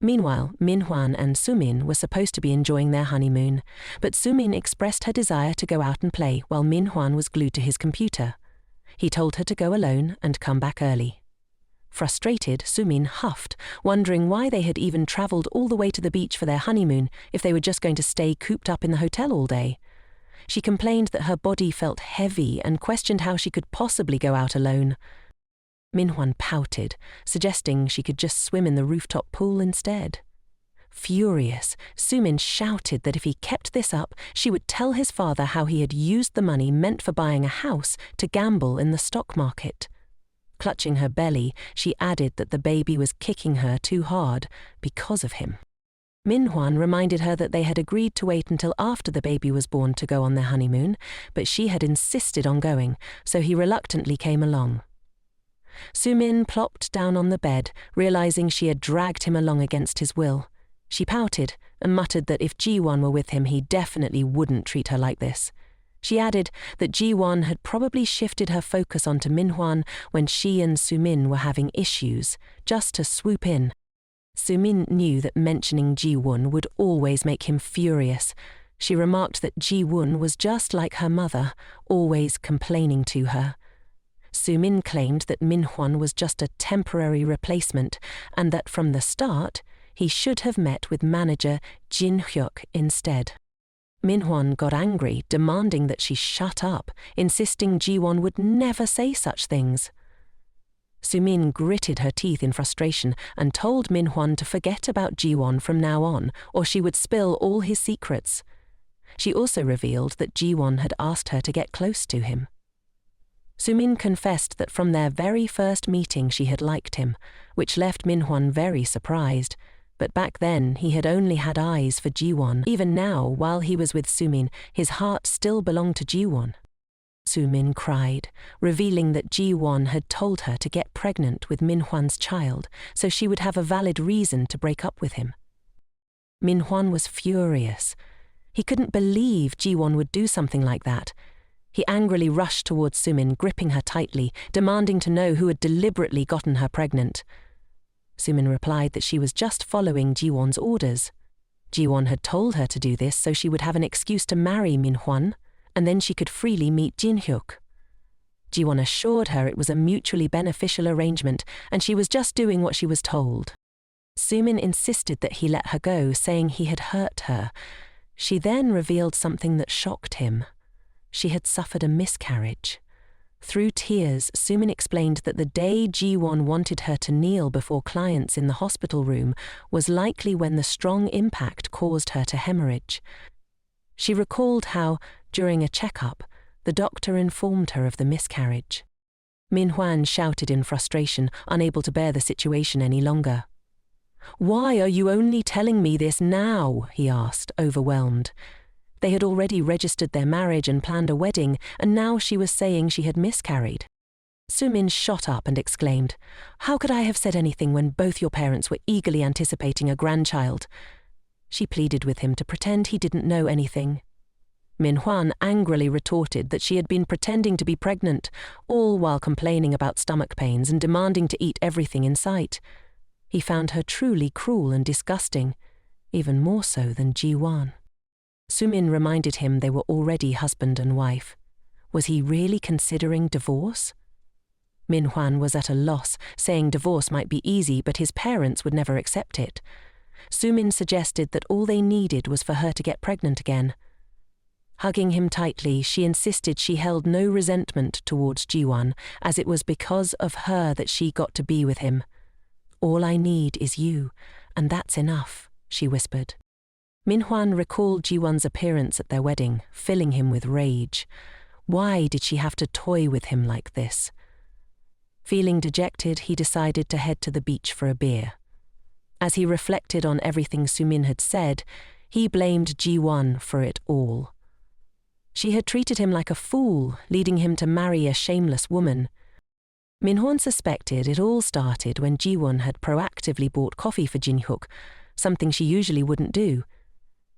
Meanwhile, Minhwan and Sumin were supposed to be enjoying their honeymoon, but Sumin expressed her desire to go out and play while Minhwan was glued to his computer. He told her to go alone and come back early. Frustrated, Sumin huffed, wondering why they had even travelled all the way to the beach for their honeymoon if they were just going to stay cooped up in the hotel all day. She complained that her body felt heavy and questioned how she could possibly go out alone. Minhwan pouted, suggesting she could just swim in the rooftop pool instead. Furious, Sumin shouted that if he kept this up, she would tell his father how he had used the money meant for buying a house to gamble in the stock market. Clutching her belly, she added that the baby was kicking her too hard because of him. Minhwan reminded her that they had agreed to wait until after the baby was born to go on their honeymoon, but she had insisted on going, so he reluctantly came along. Sumin plopped down on the bed, realizing she had dragged him along against his will. She pouted and muttered that if Ji-won were with him, he definitely wouldn't treat her like this. She added that Ji-won had probably shifted her focus onto Minhwan when she and Sumin were having issues, just to swoop in. Sumin knew that mentioning Ji-won would always make him furious. She remarked that Ji-won was just like her mother, always complaining to her. Sumin claimed that Minhwan was just a temporary replacement and that from the start, he should have met with manager Jinhuk instead. Minhwan got angry, demanding that she shut up, insisting Ji-won would never say such things. Sumin gritted her teeth in frustration and told Minhwan to forget about Ji-won from now on, or she would spill all his secrets. She also revealed that Ji-won had asked her to get close to him. Sumin confessed that from their very first meeting she had liked him, which left Minhwan very surprised. But back then he had only had eyes for Ji-won. Even now, while he was with Sumin, his heart still belonged to Ji-won. Sumin cried, revealing that Ji-won had told her to get pregnant with Minhwan's child, so she would have a valid reason to break up with him. Minhwan was furious. He couldn't believe Ji-won would do something like that. He angrily rushed towards Sumin, gripping her tightly, demanding to know who had deliberately gotten her pregnant. Sumin replied that she was just following Ji-won's orders. Ji-won had told her to do this so she would have an excuse to marry Minhwan, and then she could freely meet Jinhuk. Ji-won assured her it was a mutually beneficial arrangement, and she was just doing what she was told. Sumin insisted that he let her go, saying he had hurt her. She then revealed something that shocked him. She had suffered a miscarriage. Through tears, Sumin explained that the day Ji-won wanted her to kneel before clients in the hospital room was likely when the strong impact caused her to hemorrhage. She recalled how, during a checkup, the doctor informed her of the miscarriage. Minhwan shouted in frustration, unable to bear the situation any longer. "Why are you only telling me this now?" he asked, overwhelmed. They had already registered their marriage and planned a wedding, and now she was saying she had miscarried. Sumin shot up and exclaimed, "How could I have said anything when both your parents were eagerly anticipating a grandchild?" She pleaded with him to pretend he didn't know anything. Minhwan angrily retorted that she had been pretending to be pregnant, all while complaining about stomach pains and demanding to eat everything in sight. He found her truly cruel and disgusting, even more so than Ji-won. Sumin reminded him they were already husband and wife. Was he really considering divorce? Minhwan was at a loss, saying divorce might be easy, but his parents would never accept it. Sumin suggested that all they needed was for her to get pregnant again. Hugging him tightly, she insisted she held no resentment towards Ji-won, as it was because of her that she got to be with him. "All I need is you, and that's enough," she whispered. Minhwan recalled Ji-won's appearance at their wedding, filling him with rage. Why did she have to toy with him like this? Feeling dejected, he decided to head to the beach for a beer. As he reflected on everything Sumin had said, he blamed Ji-won for it all. She had treated him like a fool, leading him to marry a shameless woman. Minhwan suspected it all started when Ji-won had proactively bought coffee for Jinhuk, something she usually wouldn't do.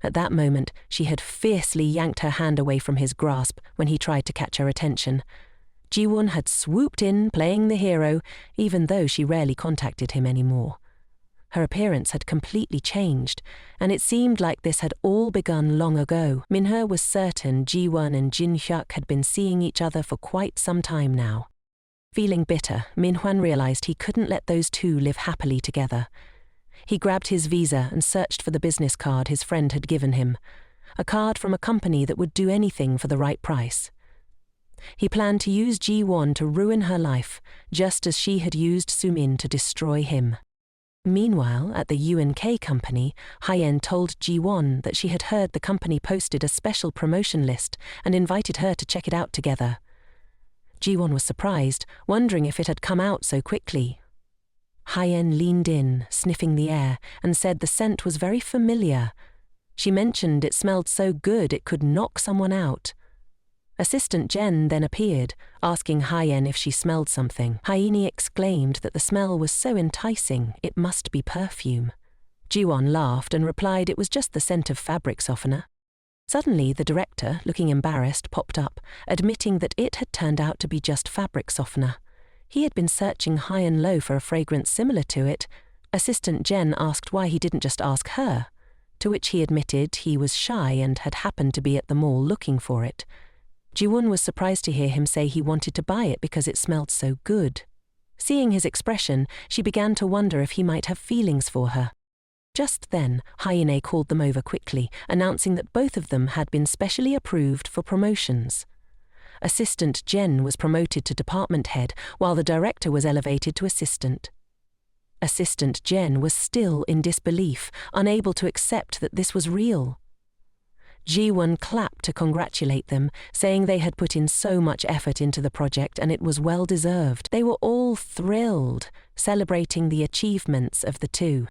At that moment, she had fiercely yanked her hand away from his grasp when he tried to catch her attention. Ji-won had swooped in, playing the hero, even though she rarely contacted him anymore. Her appearance had completely changed, and it seemed like this had all begun long ago. Manhwa was certain Ji-won and Jinhuk had been seeing each other for quite some time now. Feeling bitter, Manhwa realized he couldn't let those two live happily together. He grabbed his visa and searched for the business card his friend had given him, a card from a company that would do anything for the right price. He planned to use Ji-won to ruin her life, just as she had used Sumin to destroy him. Meanwhile, at the UNK company, Elle told Ji-won that she had heard the company posted a special promotion list and invited her to check it out together. Ji-won was surprised, wondering if it had come out so quickly. Elle leaned in, sniffing the air, and said the scent was very familiar. She mentioned it smelled so good it could knock someone out. Assistant Jen then appeared, asking Elle if she smelled something. Elle exclaimed that the smell was so enticing, it must be perfume. Ji-won laughed and replied it was just the scent of fabric softener. Suddenly, the director, looking embarrassed, popped up, admitting that it had turned out to be just fabric softener. He had been searching high and low for a fragrance similar to it. Assistant Jen asked why he didn't just ask her, to which he admitted he was shy and had happened to be at the mall looking for it. Ji-won was surprised to hear him say he wanted to buy it because it smelled so good. Seeing his expression, she began to wonder if he might have feelings for her. Just then, Elle called them over quickly, announcing that both of them had been specially approved for promotions. Assistant Jen was promoted to department head, while the director was elevated to assistant. Assistant Jen was still in disbelief, unable to accept that this was real. Ji-won clapped to congratulate them, saying they had put in so much effort into the project and it was well deserved. They were all thrilled, celebrating the achievements of the two.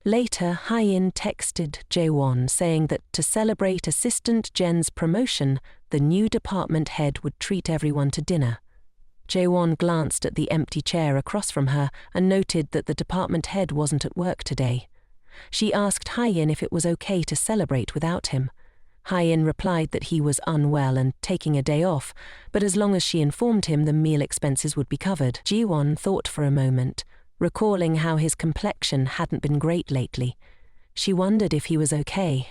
Later, Elle texted Jae-won saying that to celebrate Assistant Jen's promotion, the new department head would treat everyone to dinner. Jae-won glanced at the empty chair across from her and noted that the department head wasn't at work today. She asked Elle if it was okay to celebrate without him. Elle replied that he was unwell and taking a day off, but as long as she informed him the meal expenses would be covered. Ji-won thought for a moment, recalling how his complexion hadn't been great lately. She wondered if he was okay.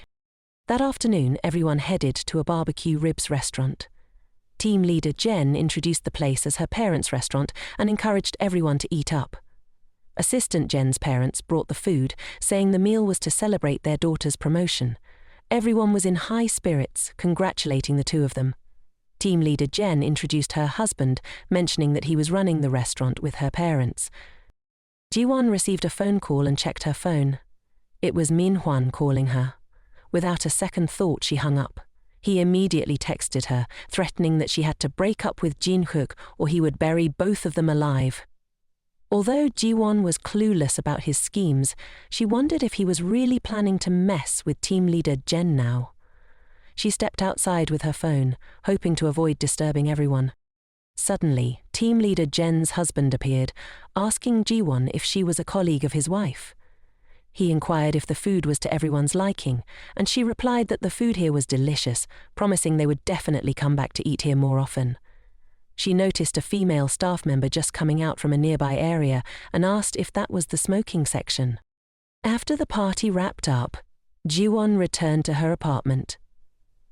That afternoon, everyone headed to a barbecue ribs restaurant. Team leader Jen introduced the place as her parents' restaurant and encouraged everyone to eat up. Assistant Jen's parents brought the food, saying the meal was to celebrate their daughter's promotion. Everyone was in high spirits, congratulating the two of them. Team leader Jen introduced her husband, mentioning that he was running the restaurant with her parents. Ji-won received a phone call and checked her phone. It was Manhwa calling her. Without a second thought, she hung up. He immediately texted her, threatening that she had to break up with Jinhuk or he would bury both of them alive. Although Ji-won was clueless about his schemes, she wondered if he was really planning to mess with team leader Jen now. She stepped outside with her phone, hoping to avoid disturbing everyone. Suddenly, team leader Jen's husband appeared, asking Ji-won if she was a colleague of his wife. He inquired if the food was to everyone's liking, and she replied that the food here was delicious, promising they would definitely come back to eat here more often. She noticed a female staff member just coming out from a nearby area and asked if that was the smoking section. After the party wrapped up, Ji-won returned to her apartment.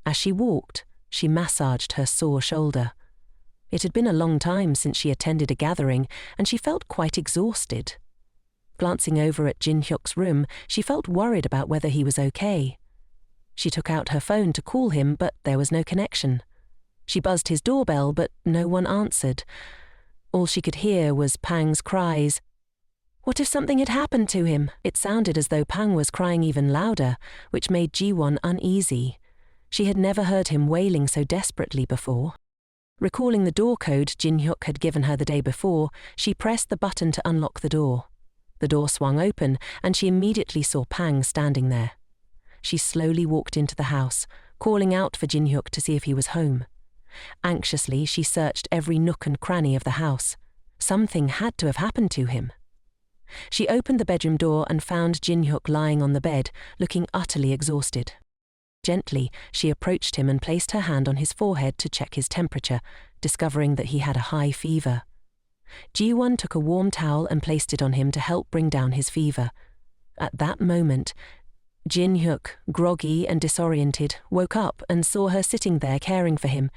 As she walked, she massaged her sore shoulder. It had been a long time since she attended a gathering, and she felt quite exhausted. Glancing over at Jinhyuk's room, she felt worried about whether he was okay. She took out her phone to call him, but there was no connection. She buzzed his doorbell, but no one answered. All she could hear was Pang's cries. What if something had happened to him? It sounded as though Pang was crying even louder, which made Ji-won uneasy. She had never heard him wailing so desperately before. Recalling the door code Jinhyuk had given her the day before, she pressed the button to unlock the door. The door swung open, and she immediately saw Pang standing there. She slowly walked into the house, calling out for Jinhyuk to see if he was home. Anxiously, she searched every nook and cranny of the house. Something had to have happened to him. She opened the bedroom door and found Jinhyuk lying on the bed, looking utterly exhausted. Gently, she approached him and placed her hand on his forehead to check his temperature, discovering that he had a high fever. Ji-won took a warm towel and placed it on him to help bring down his fever. At that moment, Jinhuk, groggy and disoriented, woke up and saw her sitting there caring for him.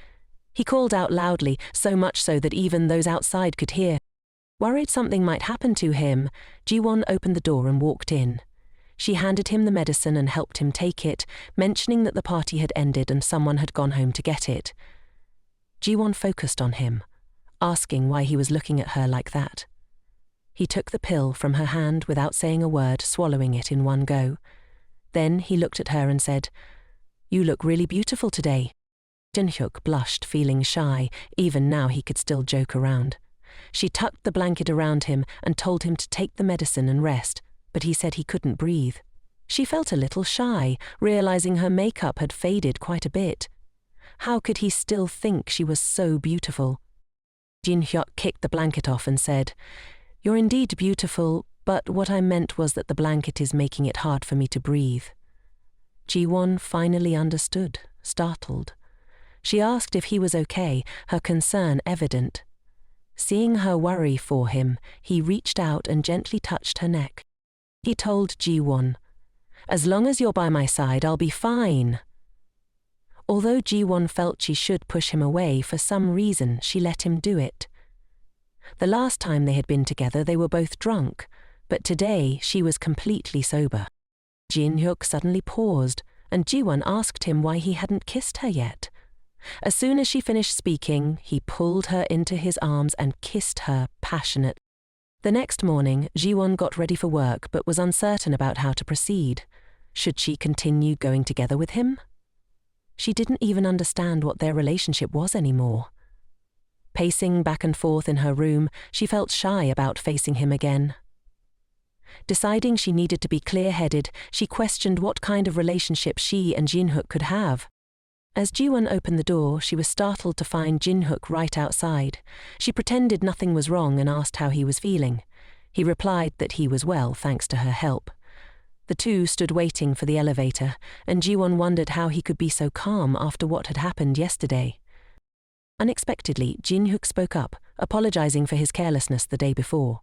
He called out loudly, so much so that even those outside could hear. Worried something might happen to him, Jiwon opened the door and walked in. She handed him the medicine and helped him take it, mentioning that the party had ended and someone had gone home to get it. Jiwon focused on him, asking why he was looking at her like that. He took the pill from her hand without saying a word, swallowing it in one go. Then he looked at her and said, "You look really beautiful today." Jinhuk blushed, feeling shy. Even now he could still joke around. She tucked the blanket around him and told him to take the medicine and rest, but he said he couldn't breathe. She felt a little shy, realizing her makeup had faded quite a bit. How could he still think she was so beautiful? Jinhyuk kicked the blanket off and said, "You're indeed beautiful, but what I meant was that the blanket is making it hard for me to breathe." Jiwon finally understood, startled. She asked if he was okay, her concern evident. Seeing her worry for him, he reached out and gently touched her neck. He told Jiwon, "As long as you're by my side, I'll be fine." Although Jiwon felt she should push him away, for some reason she let him do it. The last time they had been together they were both drunk, but today she was completely sober. Jinhyuk suddenly paused, and Jiwon asked him why he hadn't kissed her yet. As soon as she finished speaking, he pulled her into his arms and kissed her passionately. The next morning, Jiwon got ready for work but was uncertain about how to proceed. Should she continue going together with him? She didn't even understand what their relationship was anymore. Pacing back and forth in her room, she felt shy about facing him again. Deciding she needed to be clear-headed, she questioned what kind of relationship she and Jinhuk could have. As Jiwon opened the door, she was startled to find Jinhuk right outside. She pretended nothing was wrong and asked how he was feeling. He replied that he was well thanks to her help. The two stood waiting for the elevator, and Jiwon wondered how he could be so calm after what had happened yesterday. Unexpectedly, Jinhuk spoke up, apologizing for his carelessness the day before.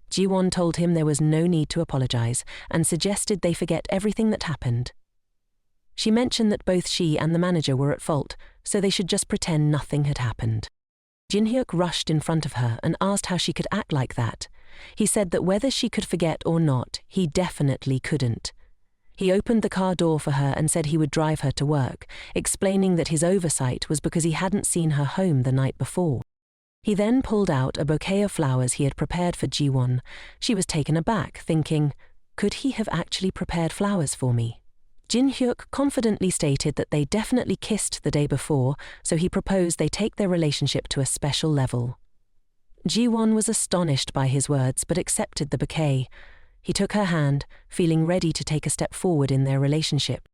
Jiwon told him there was no need to apologize and suggested they forget everything that happened. She mentioned that both she and the manager were at fault, so they should just pretend nothing had happened. Jinhyuk rushed in front of her and asked how she could act like that. He said that whether she could forget or not, he definitely couldn't. He opened the car door for her and said he would drive her to work, explaining that his oversight was because he hadn't seen her home the night before. He then pulled out a bouquet of flowers he had prepared for Jiwon. She was taken aback, thinking, could he have actually prepared flowers for me? Jinhyuk confidently stated that they definitely kissed the day before, so he proposed they take their relationship to a special level. Jiwon was astonished by his words but accepted the bouquet. He took her hand, feeling ready to take a step forward in their relationship.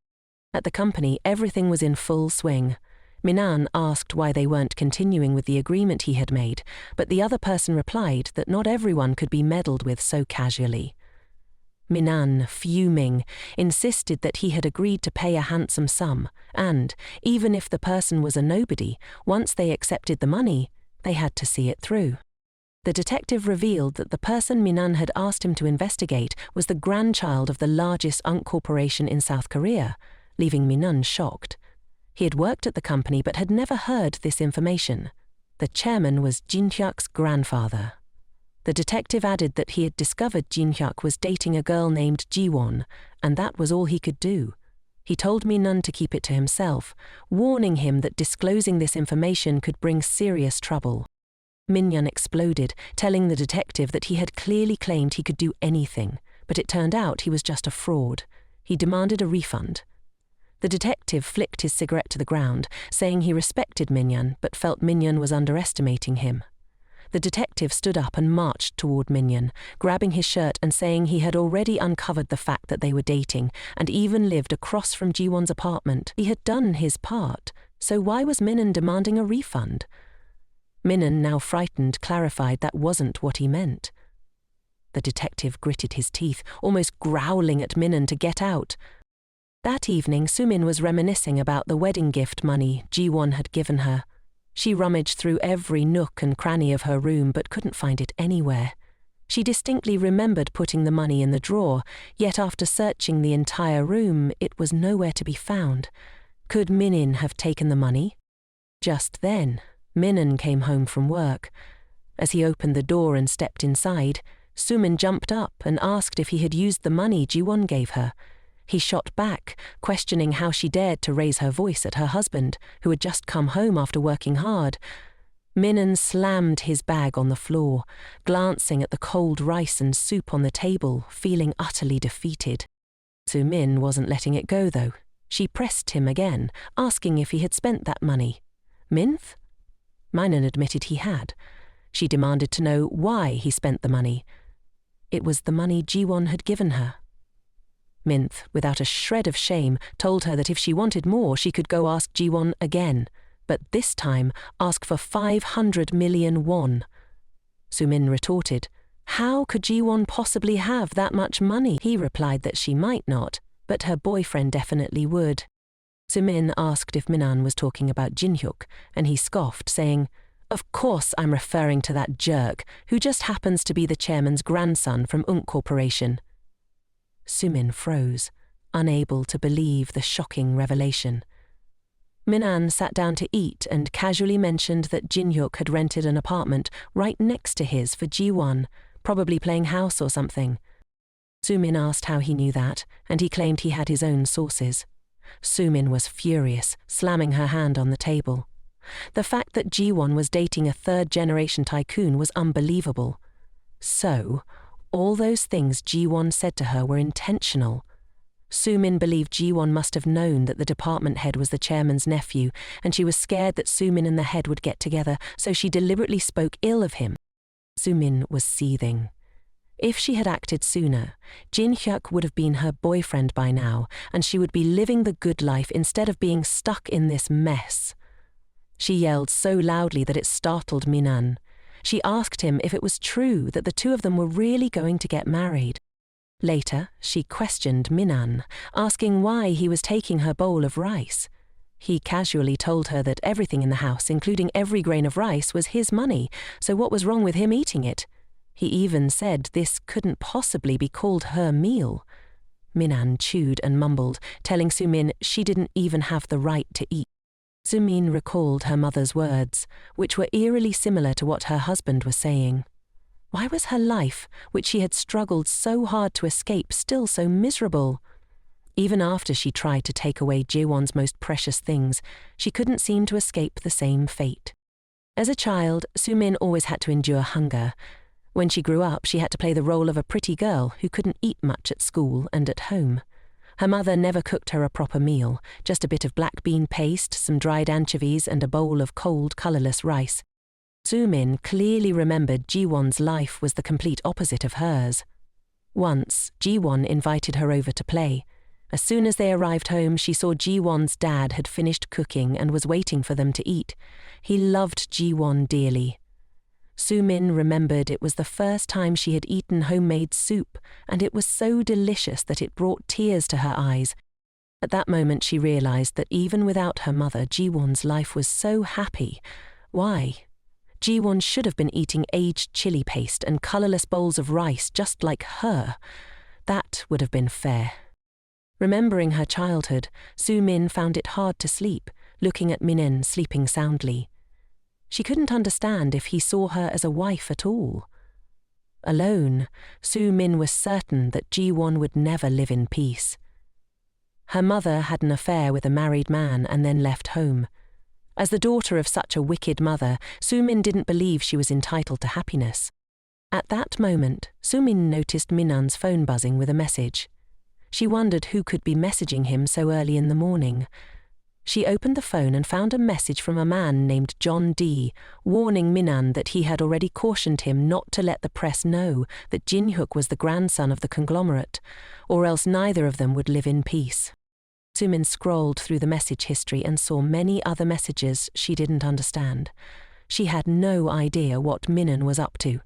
At the company, everything was in full swing. Minan asked why they weren't continuing with the agreement he had made, but the other person replied that not everyone could be meddled with so casually. Minan, fuming, insisted that he had agreed to pay a handsome sum, and, even if the person was a nobody, once they accepted the money, they had to see it through. The detective revealed that the person Minan had asked him to investigate was the grandchild of the largest unk corporation in South Korea, leaving Minan shocked. He had worked at the company but had never heard this information. The chairman was Jinhyuk's grandfather. The detective added that he had discovered Jinhyuk was dating a girl named Jiwon, and that was all he could do. He told Minan to keep it to himself, warning him that disclosing this information could bring serious trouble. Minyan exploded, telling the detective that he had clearly claimed he could do anything, but it turned out he was just a fraud. He demanded a refund. The detective flicked his cigarette to the ground, saying he respected Minyan but felt Minyan was underestimating him. The detective stood up and marched toward Minyan, grabbing his shirt and saying he had already uncovered the fact that they were dating and even lived across from Jiwon's apartment. He had done his part, so why was Minyan demanding a refund? Minyan, now frightened, clarified that wasn't what he meant. The detective gritted his teeth, almost growling at Minyan to get out. That evening, Sumin was reminiscing about the wedding gift money Jiwon had given her. She rummaged through every nook and cranny of her room but couldn't find it anywhere. She distinctly remembered putting the money in the drawer, yet after searching the entire room, it was nowhere to be found. Could Min have taken the money? Just then, Min came home from work. As he opened the door and stepped inside, Sumin jumped up and asked if he had used the money Jiwon gave her. He shot back, questioning how she dared to raise her voice at her husband, who had just come home after working hard. Min slammed his bag on the floor, glancing at the cold rice and soup on the table, feeling utterly defeated. Sumin wasn't letting it go, though. She pressed him again, asking if he had spent that money. Minth? Min admitted he had. She demanded to know why he spent the money. It was the money Jiwon had given her. Minth, without a shred of shame, told her that if she wanted more, she could go ask Jiwon again, but this time ask for 500 million won. Sumin retorted, "How could Jiwon possibly have that much money?" He replied that she might not, but her boyfriend definitely would. Sumin asked if Minan was talking about Jinhuk, and he scoffed, saying, "Of course I'm referring to that jerk, who just happens to be the chairman's grandson from Unk Corporation." Sumin froze, unable to believe the shocking revelation. Minan sat down to eat and casually mentioned that Jinhyuk had rented an apartment right next to his for Jiwon, probably playing house or something. Sumin asked how he knew that, and he claimed he had his own sources. Sumin was furious, slamming her hand on the table. The fact that Jiwon was dating a third-generation tycoon was unbelievable. So, all those things Jiwon said to her were intentional. Sumin believed Jiwon must have known that the department head was the chairman's nephew, and she was scared that Sumin and the head would get together, so she deliberately spoke ill of him. Sumin was seething. If she had acted sooner, Jinhyuk would have been her boyfriend by now, and she would be living the good life instead of being stuck in this mess. She yelled so loudly that it startled Minan. She asked him if it was true that the two of them were really going to get married. Later, she questioned Minan, asking why he was taking her bowl of rice. He casually told her that everything in the house, including every grain of rice, was his money, so what was wrong with him eating it? He even said this couldn't possibly be called her meal. Minan chewed and mumbled, telling Sumin she didn't even have the right to eat. Sumin recalled her mother's words, which were eerily similar to what her husband was saying. Why was her life, which she had struggled so hard to escape, still so miserable? Even after she tried to take away Jiwon's most precious things, she couldn't seem to escape the same fate. As a child, Sumin always had to endure hunger. When she grew up, she had to play the role of a pretty girl who couldn't eat much at school and at home. Her mother never cooked her a proper meal, just a bit of black bean paste, some dried anchovies, and a bowl of cold, colourless rice. Sumin clearly remembered Jiwon's life was the complete opposite of hers. Once, Jiwon invited her over to play. As soon as they arrived home, she saw Jiwon's dad had finished cooking and was waiting for them to eat. He loved Jiwon dearly. Sumin remembered it was the first time she had eaten homemade soup, and it was so delicious that it brought tears to her eyes. At that moment she realized that even without her mother, Jiwon's life was so happy. Why? Jiwon should have been eating aged chili paste and colourless bowls of rice just like her. That would have been fair. Remembering her childhood, Sumin found it hard to sleep, looking at Minen sleeping soundly. She couldn't understand if he saw her as a wife at all. Alone, Sumin was certain that Jiwon would never live in peace. Her mother had an affair with a married man and then left home. As the daughter of such a wicked mother, Sumin didn't believe she was entitled to happiness. At that moment, Sumin noticed Minan's phone buzzing with a message. She wondered who could be messaging him so early in the morning. She opened the phone and found a message from a man named John D, warning Minan that he had already cautioned him not to let the press know that Jinhuk was the grandson of the conglomerate, or else neither of them would live in peace. Sumin scrolled through the message history and saw many other messages she didn't understand. She had no idea what Minan was up to.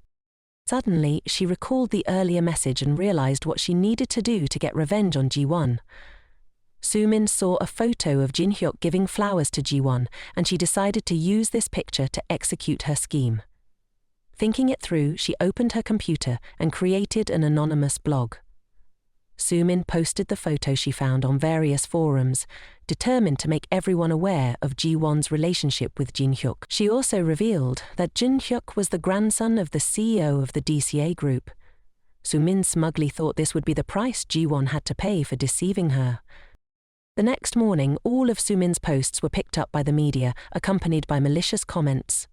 Suddenly, she recalled the earlier message and realized what she needed to do to get revenge on Jiwon. Sumin saw a photo of Jinhyuk giving flowers to Jiwon, and she decided to use this picture to execute her scheme. Thinking it through, she opened her computer and created an anonymous blog. Sumin posted the photo she found on various forums, determined to make everyone aware of Ji-won's relationship with Jinhuk. She also revealed that Jinhuk was the grandson of the CEO of the DCA group. Sumin smugly thought this would be the price Ji-won had to pay for deceiving her. The next morning, all of Sumin's posts were picked up by the media, accompanied by malicious comments.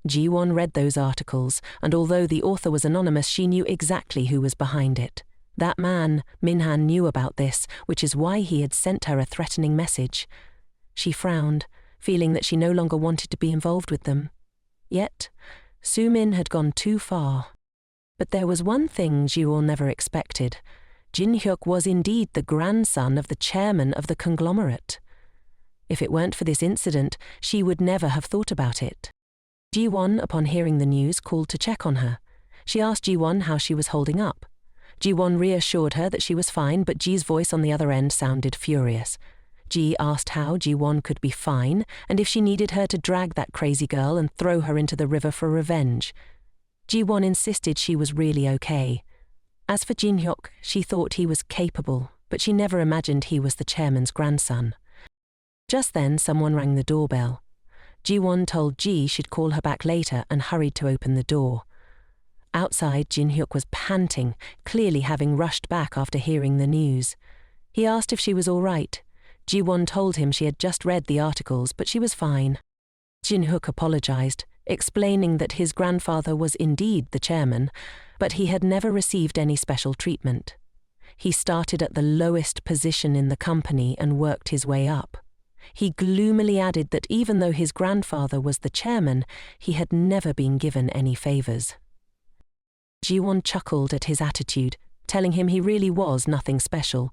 Ji-won read those articles, and although the author was anonymous, she knew exactly who was behind it. That man, Minhan, knew about this, which is why he had sent her a threatening message. She frowned, feeling that she no longer wanted to be involved with them. Yet, Sumin had gone too far. But there was one thing Ji-won never expected. Jinhyuk was indeed the grandson of the chairman of the conglomerate. If it weren't for this incident, she would never have thought about it. Ji-won, upon hearing the news, called to check on her. She asked Ji-won how she was holding up. Ji-won reassured her that she was fine, but Ji's voice on the other end sounded furious. Ji asked how Ji-won could be fine, and if she needed her to drag that crazy girl and throw her into the river for revenge. Ji-won insisted she was really okay. As for Jinhyuk, she thought he was capable, but she never imagined he was the chairman's grandson. Just then, someone rang the doorbell. Ji-won told Ji she'd call her back later and hurried to open the door. Outside, Jinhyuk was panting, clearly having rushed back after hearing the news. He asked if she was all right. Ji-won told him she had just read the articles, but she was fine. Jinhyuk apologized, explaining that his grandfather was indeed the chairman, but he had never received any special treatment. He started at the lowest position in the company and worked his way up. He gloomily added that even though his grandfather was the chairman, he had never been given any favors. Ji-won chuckled at his attitude, telling him he really was nothing special.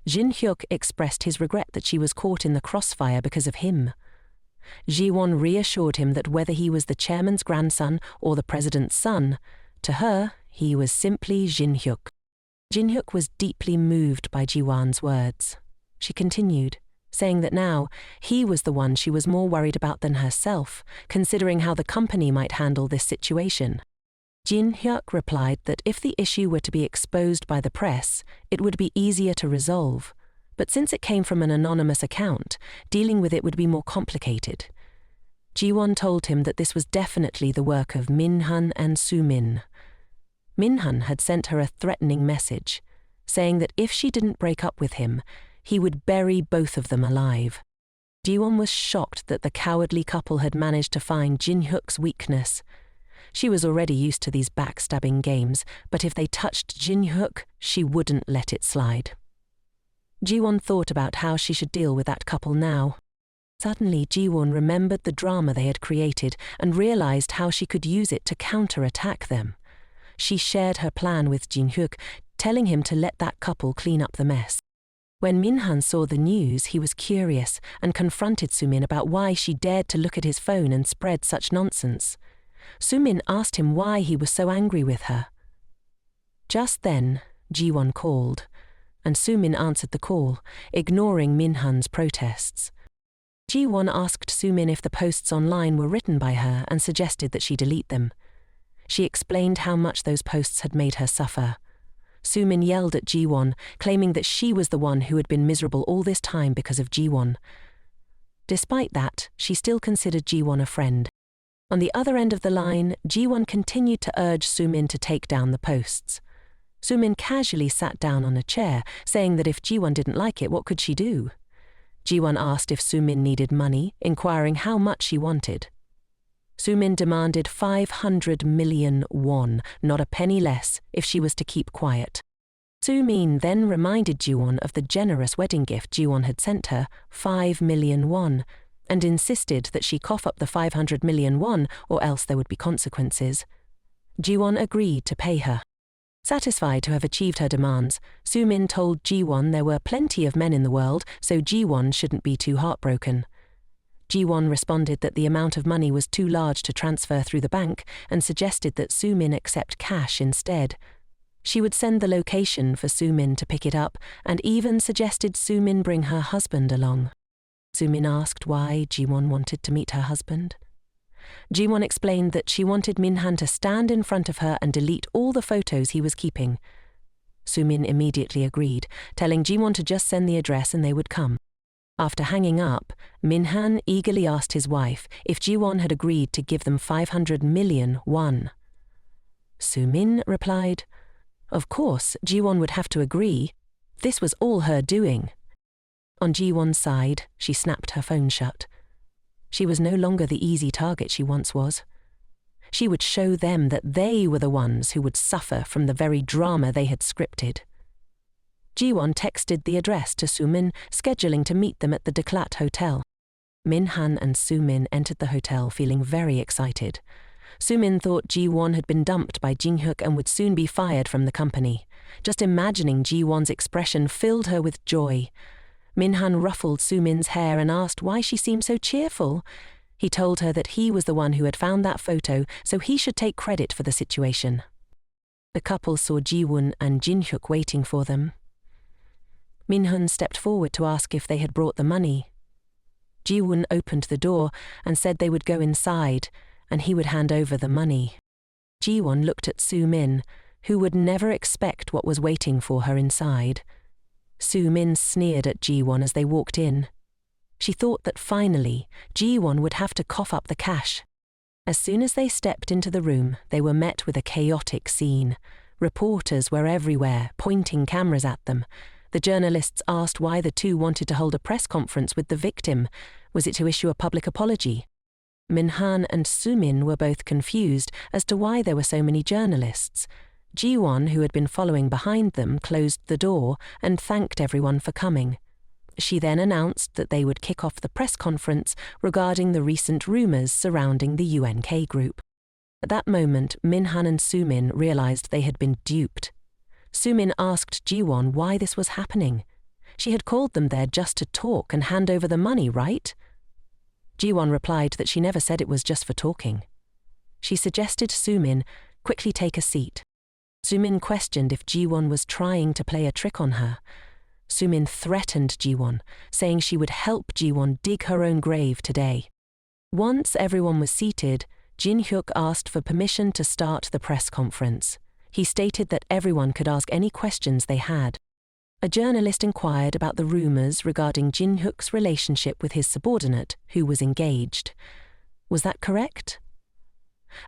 Jinhyuk expressed his regret that she was caught in the crossfire because of him. Ji-won reassured him that whether he was the chairman's grandson or the president's son, to her, he was simply Jinhyuk. Jinhyuk was deeply moved by Ji-won's words. She continued, saying that now he was the one she was more worried about than herself, considering how the company might handle this situation. Jinhyuk replied that if the issue were to be exposed by the press, it would be easier to resolve, but since it came from an anonymous account, dealing with it would be more complicated. Ji-won told him that this was definitely the work of Minhan and Sumin. Minhan had sent her a threatening message, saying that if she didn't break up with him, he would bury both of them alive. Ji-won was shocked that the cowardly couple had managed to find Jinhyuk's weakness. She was already used to these backstabbing games, but if they touched Jinhyuk, she wouldn't let it slide. Ji-won thought about how she should deal with that couple now. Suddenly, Ji-won remembered the drama they had created and realized how she could use it to counterattack them. She shared her plan with Jinhyuk, telling him to let that couple clean up the mess. When Minhan saw the news, he was curious and confronted Sumin about why she dared to look at his phone and spread such nonsense. Sumin asked him why he was so angry with her. Just then, Ji-won called, and Sumin answered the call, ignoring Minhan's protests. Ji-won asked Sumin if the posts online were written by her and suggested that she delete them. She explained how much those posts had made her suffer. Sumin yelled at Ji-won, claiming that she was the one who had been miserable all this time because of Ji-won. Despite that, she still considered Ji-won a friend. On the other end of the line, Ji-won continued to urge Sumin to take down the posts. Sumin casually sat down on a chair, saying that if Ji-won didn't like it, what could she do? Ji-won asked if Sumin needed money, inquiring how much she wanted. Sumin demanded 500 million won, not a penny less, if she was to keep quiet. Sumin then reminded Ji-won of the generous wedding gift Ji-won had sent her, 5 million won, and insisted that she cough up the 500 million won or else there would be consequences. Ji-won agreed to pay her. Satisfied to have achieved her demands, Sumin told Ji-won there were plenty of men in the world, so Ji-won shouldn't be too heartbroken. Ji-won responded that the amount of money was too large to transfer through the bank and suggested that Sumin accept cash instead. She would send the location for Sumin to pick it up and even suggested Sumin bring her husband along. Sumin asked why Ji-won wanted to meet her husband. Jiwon explained that she wanted Minhan to stand in front of her and delete all the photos he was keeping. Sumin immediately agreed, telling Jiwon to just send the address and they would come. After hanging up, Minhan eagerly asked his wife if Jiwon had agreed to give them 500 million won. Sumin replied, "Of course, Jiwon would have to agree. This was all her doing." On Jiwon's side, she snapped her phone shut. She was no longer the easy target she once was. She would show them that they were the ones who would suffer from the very drama they had scripted. Jiwon texted the address to Sumin, scheduling to meet them at the Deklat Hotel. Minhan and Sumin entered the hotel feeling very excited. Sumin thought Jiwon had been dumped by Jinhuk and would soon be fired from the company. Just imagining Jiwon's expression filled her with joy. Minhan ruffled Sumin's hair and asked why she seemed so cheerful. He told her that he was the one who had found that photo, so he should take credit for the situation. The couple saw Jiwon and Jinhuk waiting for them. Minhan stepped forward to ask if they had brought the money. Jiwon opened the door and said they would go inside, and he would hand over the money. Jiwon looked at Sumin, who would never expect what was waiting for her inside. Sumin sneered at Jiwon as they walked in. She thought that finally, Jiwon would have to cough up the cash. As soon as they stepped into the room, they were met with a chaotic scene. Reporters were everywhere, pointing cameras at them. The journalists asked why the two wanted to hold a press conference with the victim. Was it to issue a public apology? Minhan and Sumin were both confused as to why there were so many journalists. Jiwon, who had been following behind them, closed the door and thanked everyone for coming. She then announced that they would kick off the press conference regarding the recent rumours surrounding the UNK group. At that moment, Minhan and Sumin realised they had been duped. Sumin asked Jiwon why this was happening. She had called them there just to talk and hand over the money, right? Jiwon replied that she never said it was just for talking. She suggested Sumin quickly take a seat. Sumin questioned if Jiwon was trying to play a trick on her. Sumin threatened Jiwon, saying she would help Jiwon dig her own grave today. Once everyone was seated, Jinhuk asked for permission to start the press conference. He stated that everyone could ask any questions they had. A journalist inquired about the rumours regarding Jinhuk's relationship with his subordinate, who was engaged. Was that correct?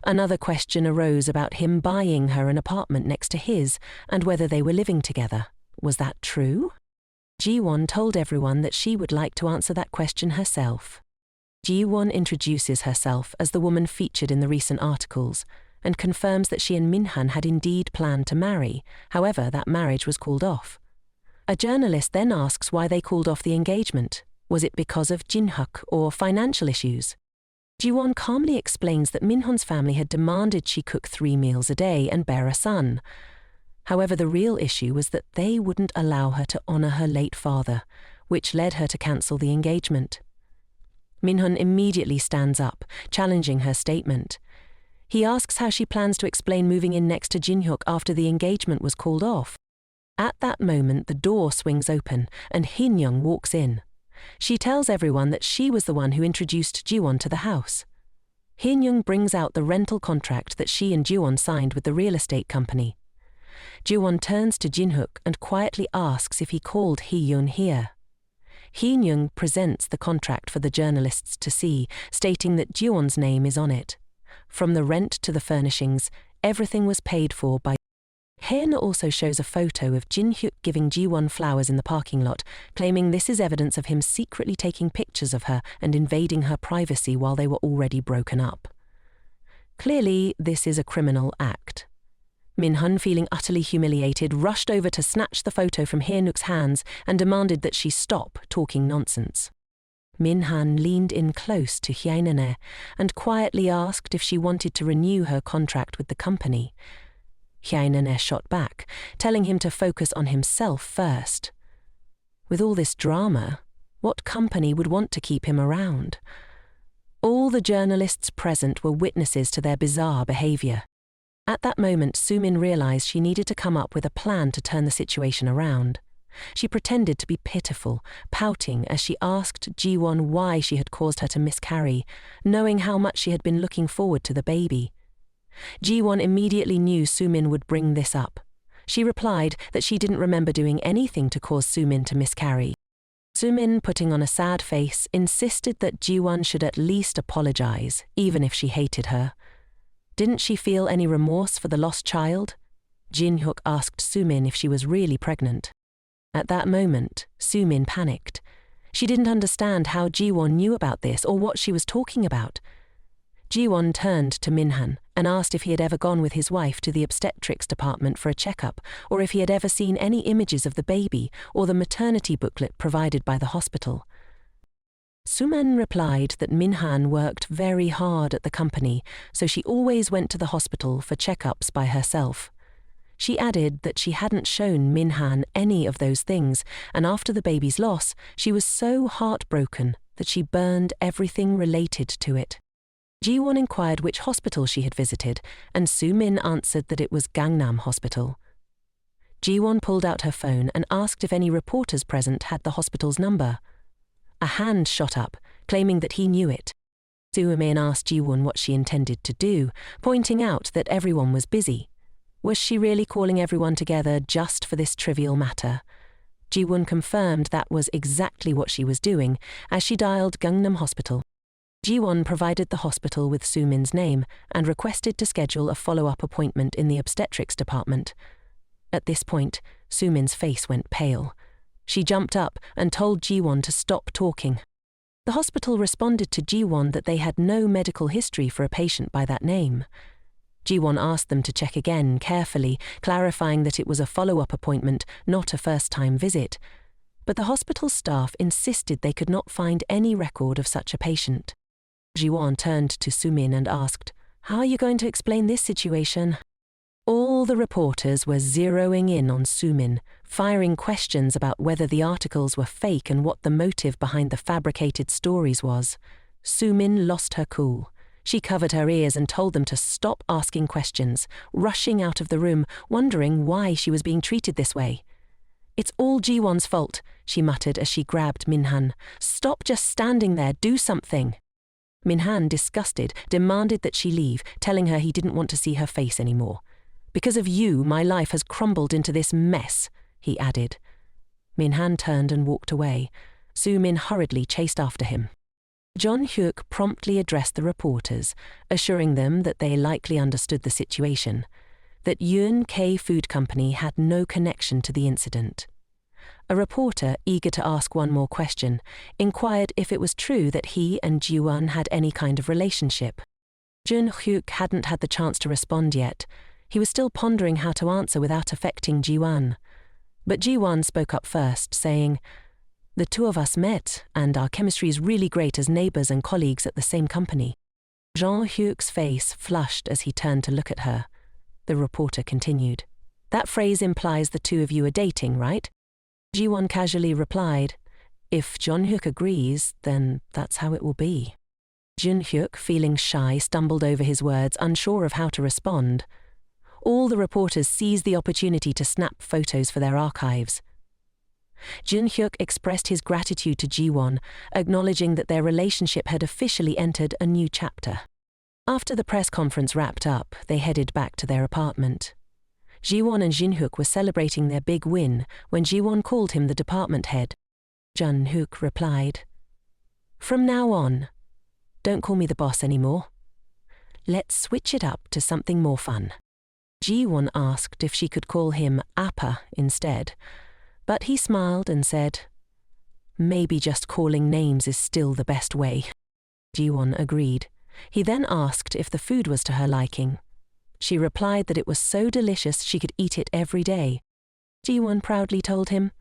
Another question arose about him buying her an apartment next to his and whether they were living together. Was that true? Jiwon told everyone that she would like to answer that question herself. Jiwon introduces herself as the woman featured in the recent articles and confirms that she and Minhan had indeed planned to marry. However, that marriage was called off. A journalist then asks why they called off the engagement. Was it because of Jinhuk or financial issues? Jiwon calmly explains that Minhan's family had demanded she cook 3 meals a day and bear a son. However, the real issue was that they wouldn't allow her to honour her late father, which led her to cancel the engagement. Minhan immediately stands up, challenging her statement. He asks how she plans to explain moving in next to Jinhuk after the engagement was called off. At that moment, the door swings open and Hin-young walks in. She tells everyone that she was the one who introduced Jiwon to the house. Hin-young brings out the rental contract that she and Jiwon signed with the real estate company. Jiwon turns to Jinhuk and quietly asks if he called Hee-yoon here. Hin-young presents the contract for the journalists to see, stating that Jiwon's name is on it. From the rent to the furnishings, everything was paid for by. Haen also shows a photo of Jinhuk giving Jiwon flowers in the parking lot, claiming this is evidence of him secretly taking pictures of her and invading her privacy while they were already broken up. Clearly, this is a criminal act. Minhan, feeling utterly humiliated, rushed over to snatch the photo from Haenuk's hands and demanded that she stop talking nonsense. Minhan leaned in close to Hyaenane and quietly asked if she wanted to renew her contract with the company. Hyaenane shot back, telling him to focus on himself first. With all this drama, what company would want to keep him around? All the journalists present were witnesses to their bizarre behaviour. At that moment, Sumin realised she needed to come up with a plan to turn the situation around. She pretended to be pitiful, pouting as she asked Ji-won why she had caused her to miscarry, knowing how much she had been looking forward to the baby. Ji-won immediately knew Sumin would bring this up. She replied that she didn't remember doing anything to cause Sumin to miscarry. Sumin, putting on a sad face, insisted that Ji-won should at least apologize, even if she hated her. Didn't she feel any remorse for the lost child? Jinhuk asked Sumin if she was really pregnant. At that moment, Sumin panicked. She didn't understand how Ji-won knew about this or what she was talking about. Ji-won turned to Minhan and asked if he had ever gone with his wife to the obstetrics department for a checkup, or if he had ever seen any images of the baby or the maternity booklet provided by the hospital. Sumin replied that Minhan worked very hard at the company, so she always went to the hospital for checkups by herself. She added that she hadn't shown Minhan any of those things, and after the baby's loss, she was so heartbroken that she burned everything related to it. Ji-won inquired which hospital she had visited, and Sumin answered that it was Gangnam Hospital. Ji-won pulled out her phone and asked if any reporters present had the hospital's number. A hand shot up, claiming that he knew it. Sumin asked Ji-won what she intended to do, pointing out that everyone was busy. Was she really calling everyone together just for this trivial matter? Ji-won confirmed that was exactly what she was doing as she dialed Gangnam Hospital. Ji-won provided the hospital with Sumin's name and requested to schedule a follow-up appointment in the obstetrics department. At this point, Sumin's face went pale. She jumped up and told Ji-won to stop talking. The hospital responded to Ji-won that they had no medical history for a patient by that name. Ji-won asked them to check again carefully, clarifying that it was a follow-up appointment, not a first-time visit. But the hospital staff insisted they could not find any record of such a patient. Ji-won turned to Sumin and asked, "How are you going to explain this situation?" All the reporters were zeroing in on Sumin, firing questions about whether the articles were fake and what the motive behind the fabricated stories was. Sumin lost her cool. She covered her ears and told them to stop asking questions, rushing out of the room, wondering why she was being treated this way. "It's all Ji-won's fault," she muttered as she grabbed Minhan. "Stop just standing there, do something." Minhan, disgusted, demanded that she leave, telling her he didn't want to see her face anymore. "Because of you, my life has crumbled into this mess," he added. Minhan turned and walked away. Sumin hurriedly chased after him. Jinhuk promptly addressed the reporters, assuring them that they likely understood the situation, that Yun K Food Company had no connection to the incident. A reporter, eager to ask one more question, inquired if it was true that he and Ji-won had any kind of relationship. Jinhuk hadn't had the chance to respond yet. He was still pondering how to answer without affecting Ji-won. But Ji-won spoke up first, saying, "The two of us met, and our chemistry is really great as neighbors and colleagues at the same company." Jinhuk's face flushed as he turned to look at her. The reporter continued, "That phrase implies the two of you are dating, right?" Ji-won casually replied, "If Jinhuk agrees, then that's how it will be." Jinhuk, feeling shy, stumbled over his words, unsure of how to respond. All the reporters seized the opportunity to snap photos for their archives. Jinhuk expressed his gratitude to Ji-won, acknowledging that their relationship had officially entered a new chapter. After the press conference wrapped up, they headed back to their apartment. Ji-won and Jinhuk were celebrating their big win when Ji-won called him the department head. Jinhuk replied, "From now on, don't call me the boss anymore. Let's switch it up to something more fun." Ji-won asked if she could call him Appa instead, but he smiled and said, "Maybe just calling names is still the best way." Ji-won agreed. He then asked if the food was to her liking. She replied that it was so delicious she could eat it every day. Ji-won proudly told him,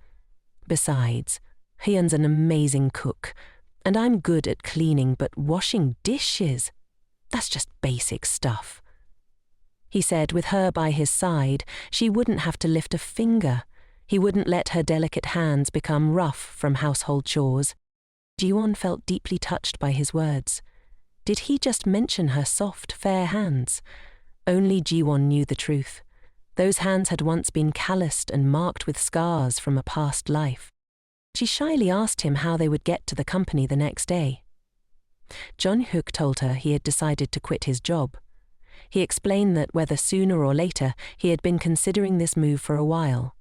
"Besides, Hyun's an amazing cook, and I'm good at cleaning, but washing dishes, that's just basic stuff." He said with her by his side, she wouldn't have to lift a finger. He wouldn't let her delicate hands become rough from household chores. Ji-won felt deeply touched by his words. Did he just mention her soft, fair hands? Only Ji-won knew the truth. Those hands had once been calloused and marked with scars from a past life. She shyly asked him how they would get to the company the next day. Jinhuk told her he had decided to quit his job. He explained that whether sooner or later, he had been considering this move for a while.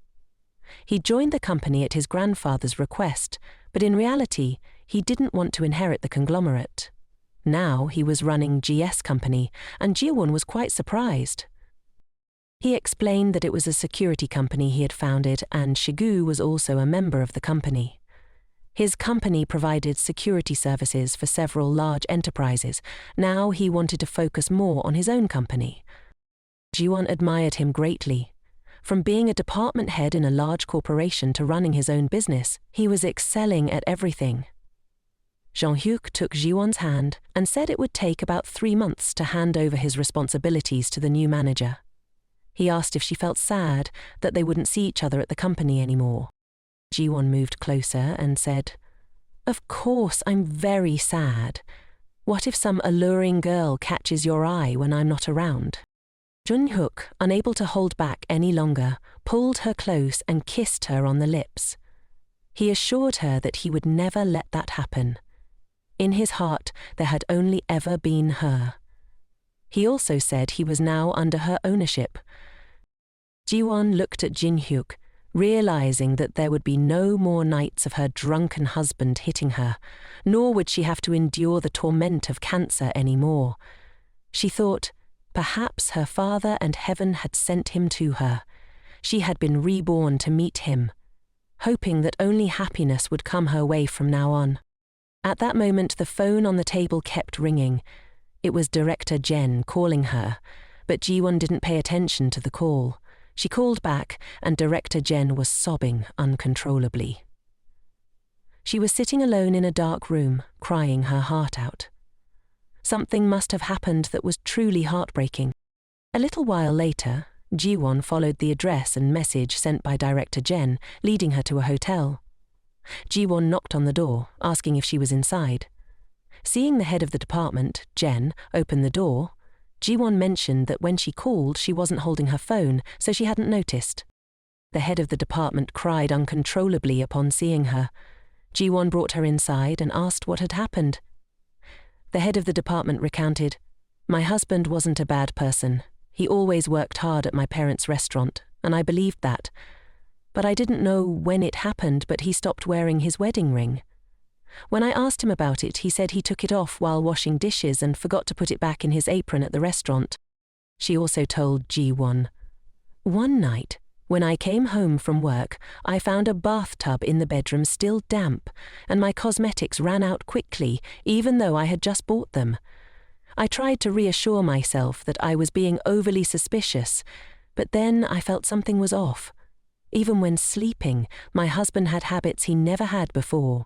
He joined the company at his grandfather's request, but in reality, he didn't want to inherit the conglomerate. Now he was running GS Company, and Jiwon was quite surprised. He explained that it was a security company he had founded, and Shigu was also a member of the company. His company provided security services for several large enterprises. Now he wanted to focus more on his own company. Jiwon admired him greatly. From being a department head in a large corporation to running his own business, he was excelling at everything. Jinhuk took Jiwon's hand and said it would take about 3 months to hand over his responsibilities to the new manager. He asked if she felt sad that they wouldn't see each other at the company anymore. Jiwon moved closer and said, "Of course, I'm very sad. What if some alluring girl catches your eye when I'm not around?" Jinhuk, unable to hold back any longer, pulled her close and kissed her on the lips. He assured her that he would never let that happen. In his heart, there had only ever been her. He also said he was now under her ownership. Jiwon looked at Jinhuk, realizing that there would be no more nights of her drunken husband hitting her, nor would she have to endure the torment of cancer anymore. She thought, perhaps her father and heaven had sent him to her. She had been reborn to meet him, hoping that only happiness would come her way from now on. At that moment, the phone on the table kept ringing. It was Director Jen calling her, but Jiwon didn't pay attention to the call. She called back, and Director Jen was sobbing uncontrollably. She was sitting alone in a dark room, crying her heart out. Something must have happened that was truly heartbreaking. A little while later, Jiwon followed the address and message sent by Director Jen, leading her to a hotel. Jiwon knocked on the door, asking if she was inside. Seeing the head of the department, Jen, open the door, Jiwon mentioned that when she called, she wasn't holding her phone, so she hadn't noticed. The head of the department cried uncontrollably upon seeing her. Jiwon brought her inside and asked what had happened. The head of the department recounted, "My husband wasn't a bad person. He always worked hard at my parents' restaurant, and I believed that. But I didn't know when it happened, but he stopped wearing his wedding ring. When I asked him about it, he said he took it off while washing dishes and forgot to put it back in his apron at the restaurant." She also told Jiwon, "One night, when I came home from work, I found a bathtub in the bedroom still damp, and my cosmetics ran out quickly, even though I had just bought them. I tried to reassure myself that I was being overly suspicious, but then I felt something was off. Even when sleeping, my husband had habits he never had before.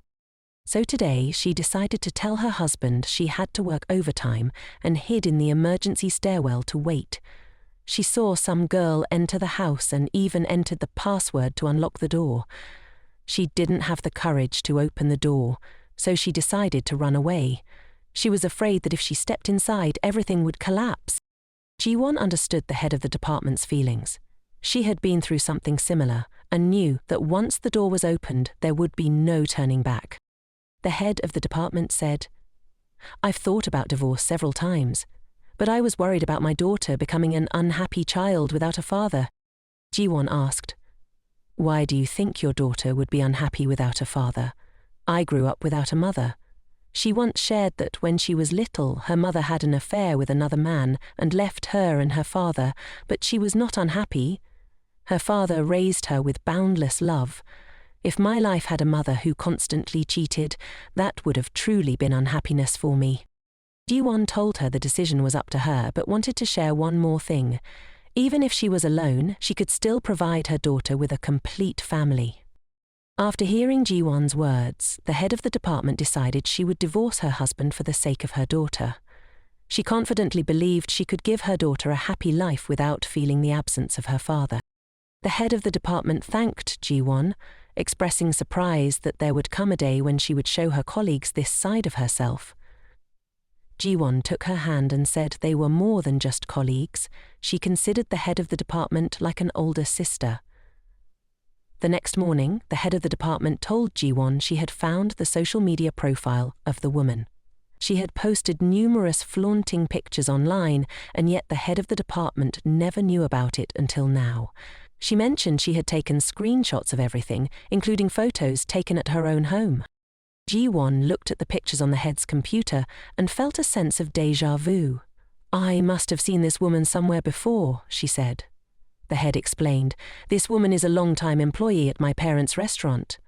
So today, she decided to tell her husband she had to work overtime and hid in the emergency stairwell to wait. She saw some girl enter the house and even entered the password to unlock the door. She didn't have the courage to open the door, so she decided to run away. She was afraid that if she stepped inside, everything would collapse." Jiwon understood the head of the department's feelings. She had been through something similar and knew that once the door was opened, there would be no turning back. The head of the department said, "I've thought about divorce several times, but I was worried about my daughter becoming an unhappy child without a father." Jiwon asked, "Why do you think your daughter would be unhappy without a father? I grew up without a mother. She once shared that when she was little, her mother had an affair with another man and left her and her father, but she was not unhappy. Her father raised her with boundless love. If my life had a mother who constantly cheated, that would have truly been unhappiness for me." Jiwon told her the decision was up to her, but wanted to share one more thing. Even if she was alone, she could still provide her daughter with a complete family. After hearing Jiwon's words, the head of the department decided she would divorce her husband for the sake of her daughter. She confidently believed she could give her daughter a happy life without feeling the absence of her father. The head of the department thanked Jiwon, expressing surprise that there would come a day when she would show her colleagues this side of herself. Ji-won took her hand and said they were more than just colleagues. She considered the head of the department like an older sister. The next morning, the head of the department told Ji-won she had found the social media profile of the woman. She had posted numerous flaunting pictures online, and yet the head of the department never knew about it until now. She mentioned she had taken screenshots of everything, including photos taken at her own home. Ji-won looked at the pictures on the head's computer and felt a sense of déjà vu. "I must have seen this woman somewhere before," she said. The head explained, "This woman is a long-time employee at my parents' restaurant."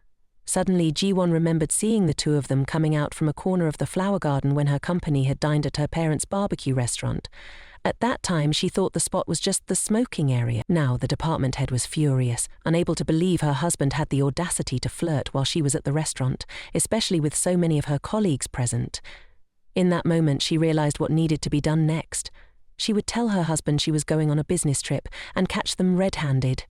Suddenly, Ji-won remembered seeing the two of them coming out from a corner of the flower garden when her company had dined at her parents' barbecue restaurant. At that time, she thought the spot was just the smoking area. Now, the department head was furious, unable to believe her husband had the audacity to flirt while she was at the restaurant, especially with so many of her colleagues present. In that moment, she realized what needed to be done next. She would tell her husband she was going on a business trip and catch them red-handed.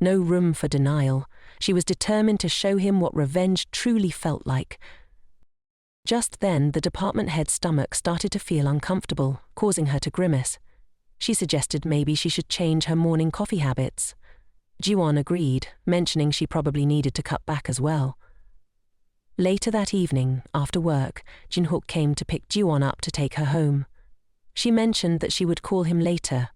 No room for denial. She was determined to show him what revenge truly felt like. Just then, the department head's stomach started to feel uncomfortable, causing her to grimace. She suggested maybe she should change her morning coffee habits. Ji-won agreed, mentioning she probably needed to cut back as well. Later that evening, after work, Jinhuk came to pick Ji-won up to take her home. She mentioned that she would call him later.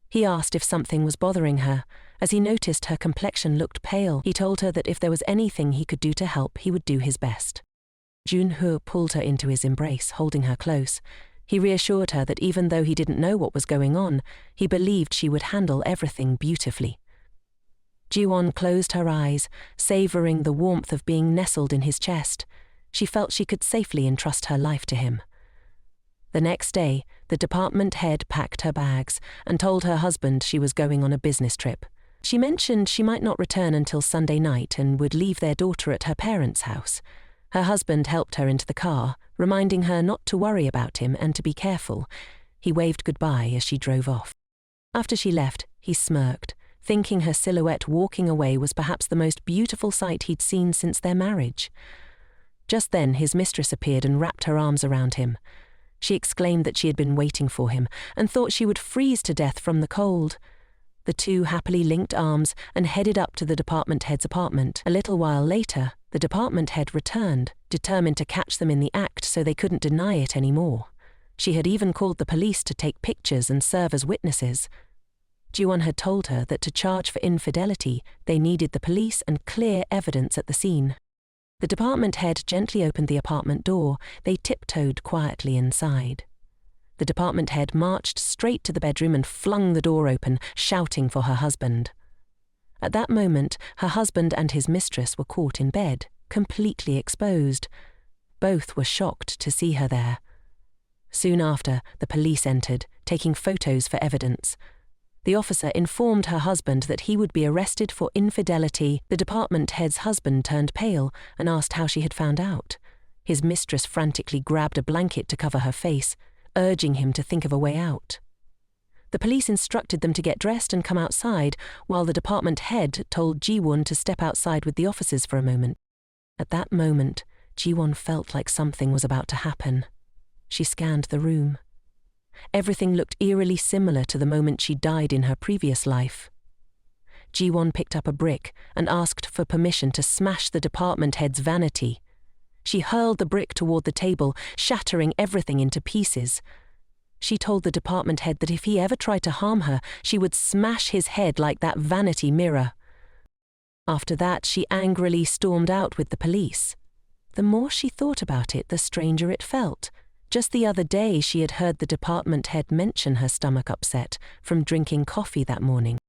He asked if something was bothering her. As he noticed her complexion looked pale, he told her that if there was anything he could do to help, he would do his best. Jinhuk pulled her into his embrace, holding her close. He reassured her that even though he didn't know what was going on, he believed she would handle everything beautifully. Ji-won closed her eyes, savoring the warmth of being nestled in his chest. She felt she could safely entrust her life to him. The next day, the department head packed her bags and told her husband she was going on a business trip. She mentioned she might not return until Sunday night and would leave their daughter at her parents' house. Her husband helped her into the car, reminding her not to worry about him and to be careful. He waved goodbye as she drove off. After she left, he smirked, thinking her silhouette walking away was perhaps the most beautiful sight he'd seen since their marriage. Just then, his mistress appeared and wrapped her arms around him. She exclaimed that she had been waiting for him and thought she would freeze to death from the cold. The two happily linked arms and headed up to the department head's apartment. A little while later, the department head returned, determined to catch them in the act so they couldn't deny it anymore. She had even called the police to take pictures and serve as witnesses. Ji-won had told her that to charge for infidelity, they needed the police and clear evidence at the scene. The department head gently opened the apartment door. They tiptoed quietly inside. The department head marched straight to the bedroom and flung the door open, shouting for her husband. At that moment, her husband and his mistress were caught in bed, completely exposed. Both were shocked to see her there. Soon after, the police entered, taking photos for evidence. The officer informed her husband that he would be arrested for infidelity. The department head's husband turned pale and asked how she had found out. His mistress frantically grabbed a blanket to cover her face, urging him to think of a way out. The police instructed them to get dressed and come outside, while the department head told Ji-won to step outside with the officers for a moment. At that moment, Ji-won felt like something was about to happen. She scanned the room. Everything looked eerily similar to the moment she died in her previous life. Ji-won picked up a brick and asked for permission to smash the department head's vanity. She hurled the brick toward the table, shattering everything into pieces. She told the department head that if he ever tried to harm her, she would smash his head like that vanity mirror. After that, she angrily stormed out with the police. The more she thought about it, the stranger it felt. Just the other day, she had heard the department head mention her stomach upset from drinking coffee that morning.